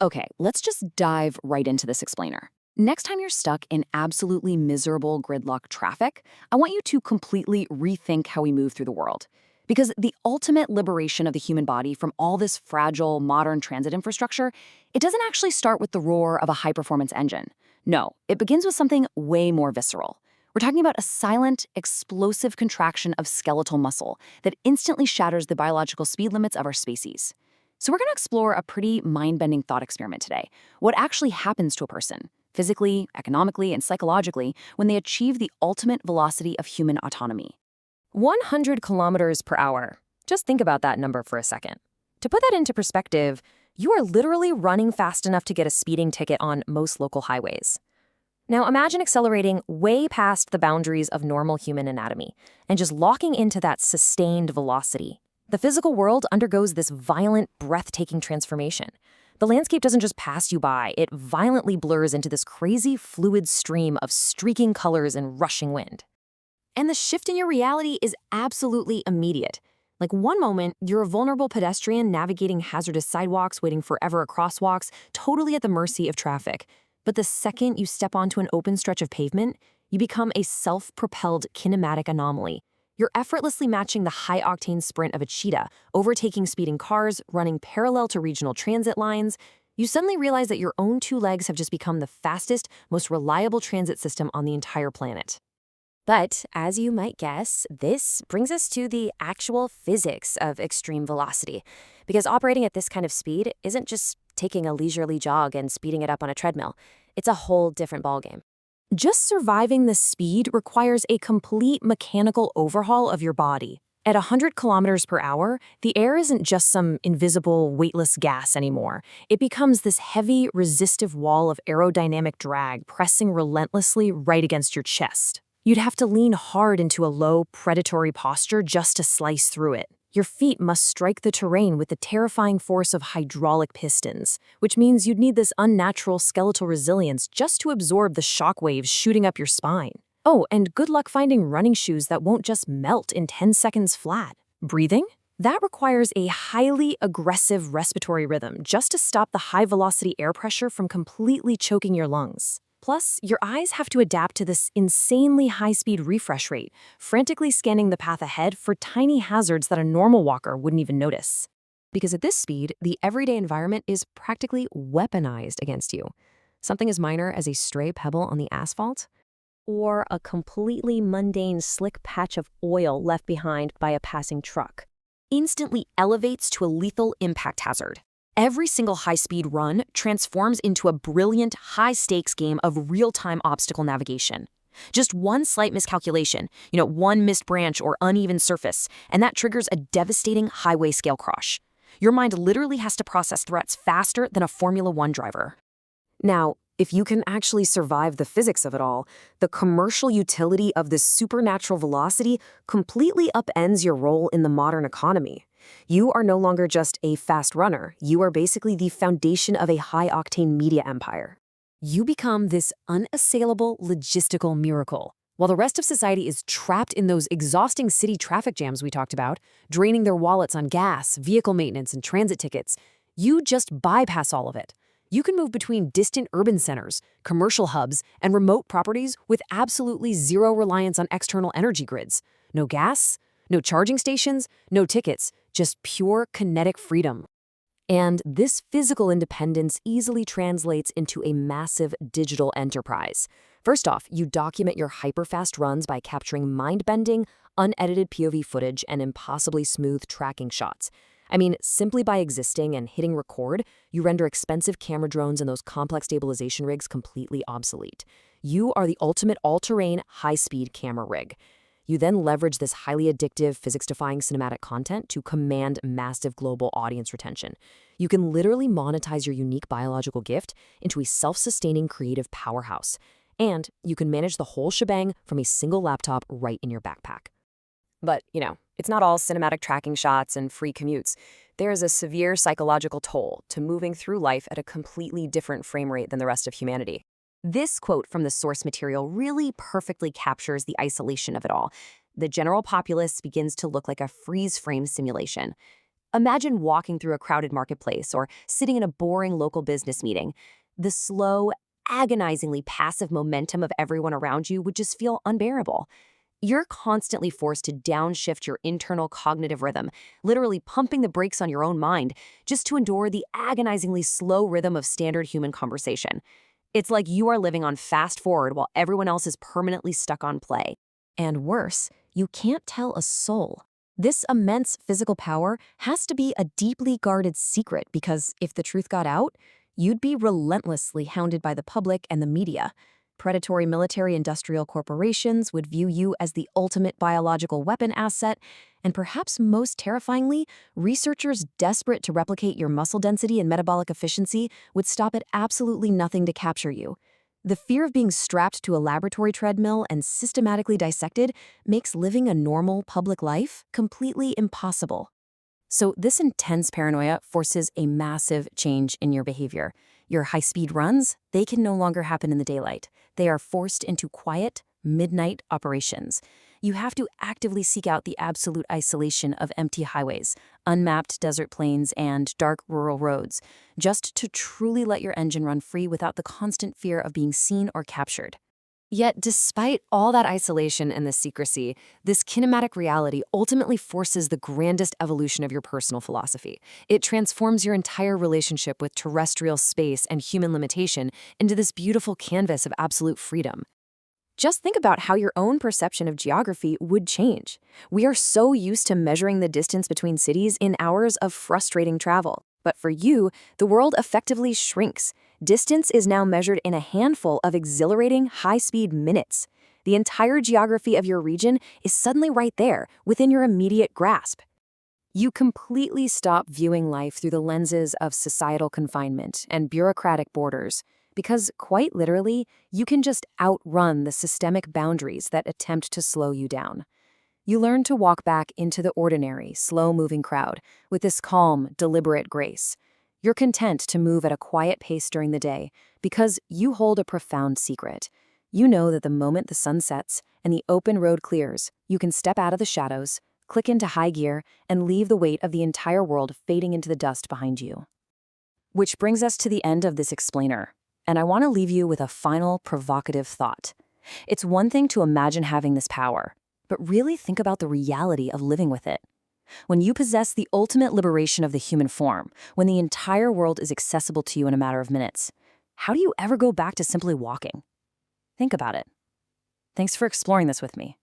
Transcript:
Okay, let's just dive right into this explainer. Next time you're stuck in absolutely miserable gridlock traffic, I want you to completely rethink how we move through the world. Because the ultimate liberation of the human body from all this fragile modern transit infrastructure, it doesn't actually start with the roar of a high-performance engine. No, it begins with something way more visceral. We're talking about a silent, explosive contraction of skeletal muscle that instantly shatters the biological speed limits of our species. So we're going to explore a pretty mind-bending thought experiment today. What actually happens to a person, physically, economically, and psychologically, when they achieve the ultimate velocity of human autonomy? 100 kilometers per hour. Just think about that number for a second. To put that into perspective, you are literally running fast enough to get a speeding ticket on most local highways. Now imagine accelerating way past the boundaries of normal human anatomy and just locking into that sustained velocity. The physical world undergoes this violent, breathtaking transformation. The landscape doesn't just pass you by, it violently blurs into this crazy fluid stream of streaking colors and rushing wind. And the shift in your reality is absolutely immediate. Like one moment, you're a vulnerable pedestrian navigating hazardous sidewalks, waiting forever at crosswalks, totally at the mercy of traffic. But the second you step onto an open stretch of pavement, you become a self-propelled kinematic anomaly. You're effortlessly matching the high-octane sprint of a cheetah, overtaking speeding cars, running parallel to regional transit lines. You suddenly realize that your own two legs have just become the fastest, most reliable transit system on the entire planet. But, as you might guess, this brings us to the actual physics of extreme velocity. Because operating at this kind of speed isn't just taking a leisurely jog and speeding it up on a treadmill. It's a whole different ballgame. Just surviving this speed requires a complete mechanical overhaul of your body. At 100 kilometers per hour, the air isn't just some invisible, weightless gas anymore. It becomes this heavy, resistive wall of aerodynamic drag pressing relentlessly right against your chest. You'd have to lean hard into a low, predatory posture just to slice through it. Your feet must strike the terrain with the terrifying force of hydraulic pistons, which means you'd need this unnatural skeletal resilience just to absorb the shock waves shooting up your spine. Oh, and good luck finding running shoes that won't just melt in 10 seconds flat. Breathing? That requires a highly aggressive respiratory rhythm just to stop the high-velocity air pressure from completely choking your lungs. Plus, your eyes have to adapt to this insanely high-speed refresh rate, frantically scanning the path ahead for tiny hazards that a normal walker wouldn't even notice. Because at this speed, the everyday environment is practically weaponized against you. Something as minor as a stray pebble on the asphalt, or a completely mundane slick patch of oil left behind by a passing truck, Instantly elevates to a lethal impact hazard. Every single high-speed run transforms into a brilliant, high-stakes game of real-time obstacle navigation. Just one slight miscalculation, one missed branch or uneven surface, and that triggers a devastating highway-scale crash. Your mind literally has to process threats faster than a Formula One driver. Now, if you can actually survive the physics of it all, the commercial utility of this supernatural velocity completely upends your role in the modern economy. You are no longer just a fast runner. You are basically the foundation of a high-octane media empire. You become this unassailable logistical miracle. While the rest of society is trapped in those exhausting city traffic jams we talked about, draining their wallets on gas, vehicle maintenance, and transit tickets, you just bypass all of it. You can move between distant urban centers, commercial hubs, and remote properties with absolutely zero reliance on external energy grids. No gas, no charging stations, no tickets, just pure kinetic freedom. And this physical independence easily translates into a massive digital enterprise. First off, you document your hyper-fast runs by capturing mind-bending, unedited POV footage and impossibly smooth tracking shots. I mean, simply by existing and hitting record, you render expensive camera drones and those complex stabilization rigs completely obsolete. You are the ultimate all-terrain, high-speed camera rig. You then leverage this highly addictive, physics-defying cinematic content to command massive global audience retention. You can literally monetize your unique biological gift into a self-sustaining creative powerhouse. And you can manage the whole shebang from a single laptop right in your backpack. But, it's not all cinematic tracking shots and free commutes. There is a severe psychological toll to moving through life at a completely different frame rate than the rest of humanity. This quote from the source material really perfectly captures the isolation of it all. The general populace begins to look like a freeze-frame simulation. Imagine walking through a crowded marketplace or sitting in a boring local business meeting. The slow, agonizingly passive momentum of everyone around you would just feel unbearable. You're constantly forced to downshift your internal cognitive rhythm, literally pumping the brakes on your own mind just to endure the agonizingly slow rhythm of standard human conversation. It's like you are living on fast forward while everyone else is permanently stuck on play. And worse, you can't tell a soul. This immense physical power has to be a deeply guarded secret because if the truth got out, you'd be relentlessly hounded by the public and the media. Predatory military-industrial corporations would view you as the ultimate biological weapon asset, and perhaps most terrifyingly, researchers desperate to replicate your muscle density and metabolic efficiency would stop at absolutely nothing to capture you. The fear of being strapped to a laboratory treadmill and systematically dissected makes living a normal public life completely impossible. So this intense paranoia forces a massive change in your behavior. Your high-speed runs, they can no longer happen in the daylight. They are forced into quiet, midnight operations. You have to actively seek out the absolute isolation of empty highways, unmapped desert plains, and dark rural roads, just to truly let your engine run free without the constant fear of being seen or captured. Yet, despite all that isolation and the secrecy, this kinematic reality ultimately forces the grandest evolution of your personal philosophy. It transforms your entire relationship with terrestrial space and human limitation into this beautiful canvas of absolute freedom. Just think about how your own perception of geography would change. We are so used to measuring the distance between cities in hours of frustrating travel. But for you, the world effectively shrinks. Distance is now measured in a handful of exhilarating, high-speed minutes. The entire geography of your region is suddenly right there, within your immediate grasp. You completely stop viewing life through the lenses of societal confinement and bureaucratic borders, because quite literally, you can just outrun the systemic boundaries that attempt to slow you down. You learn to walk back into the ordinary, slow-moving crowd with this calm, deliberate grace. You're content to move at a quiet pace during the day because you hold a profound secret. You know that the moment the sun sets and the open road clears, you can step out of the shadows, click into high gear, and leave the weight of the entire world fading into the dust behind you. Which brings us to the end of this explainer, and I want to leave you with a final provocative thought. It's one thing to imagine having this power, but really think about the reality of living with it. When you possess the ultimate liberation of the human form, when the entire world is accessible to you in a matter of minutes, how do you ever go back to simply walking? Think about it. Thanks for exploring this with me.